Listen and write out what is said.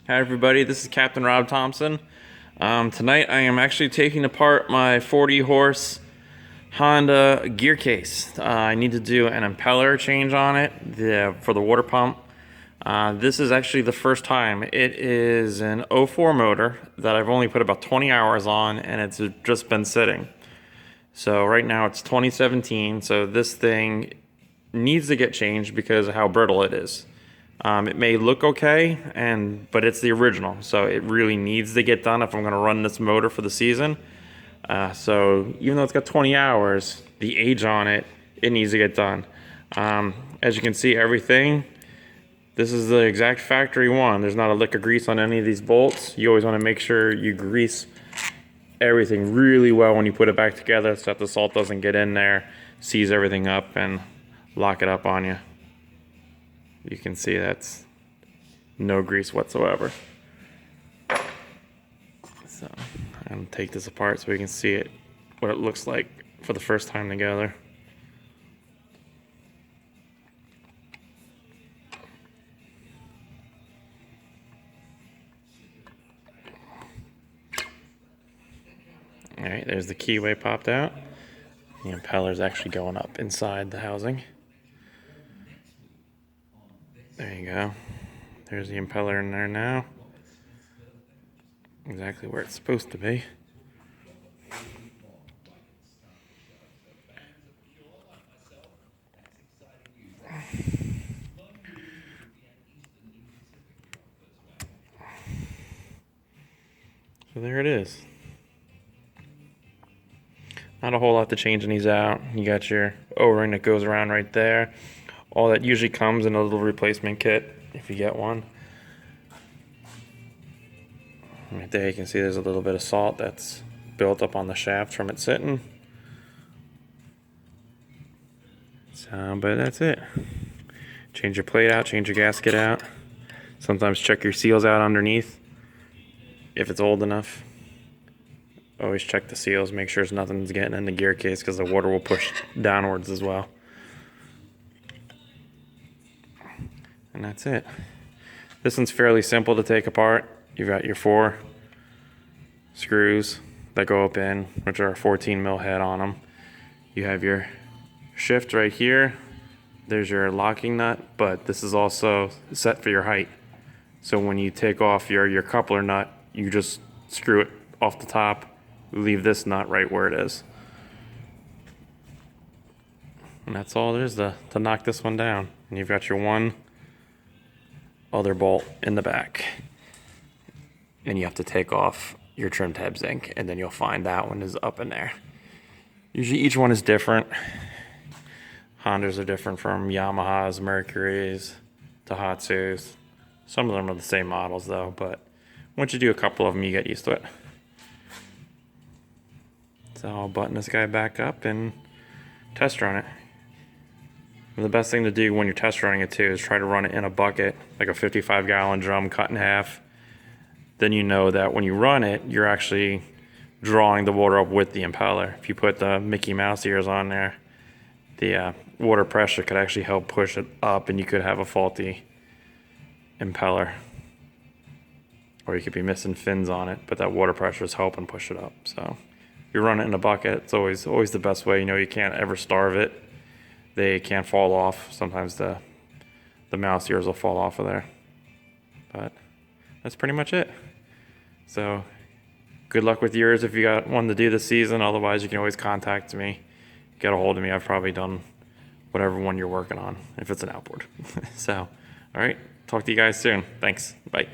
Hi everybody, this is Captain Rob Thompson. Tonight I am actually taking apart my 40 horse Honda gear case. I need to do an impeller change on it for the water pump. This is actually the first time. It is an '04 motor that I've only put about 20 hours on, and it's just been sitting. So right now it's 2017, so this thing needs to get changed because of how brittle it is. It may look okay, but it's the original, so it really needs to get done if I'm going to run this motor for the season. So even though it's got 20 hours, the age on it, it needs to get done. As you can see, everything, this is the exact factory one. There's not a lick of grease on any of these bolts. You always want to make sure you grease everything really well when you put it back together so that the salt doesn't get in there, seize everything up, and lock it up on you. You can see that's no grease whatsoever. So I'm gonna take this apart so we can see it, what it looks like for the first time together. Alright, there's the keyway popped out. The impeller's actually going up inside the housing. There you go. There's the impeller in there now. Exactly where it's supposed to be. So there it is. Not a whole lot to changing these out. You got your O-ring that goes around right there. All that usually comes in a little replacement kit if you get one. Right there you can see there's a little bit of salt that's built up on the shaft from it sitting. So, but that's it. Change your plate out, change your gasket out. Sometimes check your seals out underneath if it's old enough. Always check the seals, make sure nothing's getting in the gear case because the water will push downwards as well. And that's it. This one's fairly simple to take apart. You've got your 4 screws that go up in, which are a 14 mil head on them. You have your shift right here. There's your locking nut, but this is also set for your height. So when you take off your coupler nut, you just screw it off the top, leave this nut right where it is. And that's all there is to knock this one down. And you've got your one other bolt in the back. And you have to take off your trim tab zinc, and then you'll find that one is up in there. Usually each one is different. Hondas are different from Yamahas, Mercuries, Tohatsus. Some of them are the same models though, but once you do a couple of them, you get used to it. So I'll button this guy back up and test run it. And the best thing to do when you're test running it too is try to run it in a bucket, like a 55-gallon drum cut in half. Then you know that when you run it, you're actually drawing the water up with the impeller. If you put the Mickey Mouse ears on there, the water pressure could actually help push it up, and you could have a faulty impeller. Or you could be missing fins on it, but that water pressure is helping push it up. So if you run it in a bucket, it's always the best way. You know, you can't ever starve it. They can't fall off. Sometimes the mouse ears will fall off of there. But that's pretty much it. So good luck with yours if you got one to do this season. Otherwise, you can always contact me. Get a hold of me. I've probably done whatever one you're working on if it's an outboard. So, all right. Talk to you guys soon. Thanks. Bye.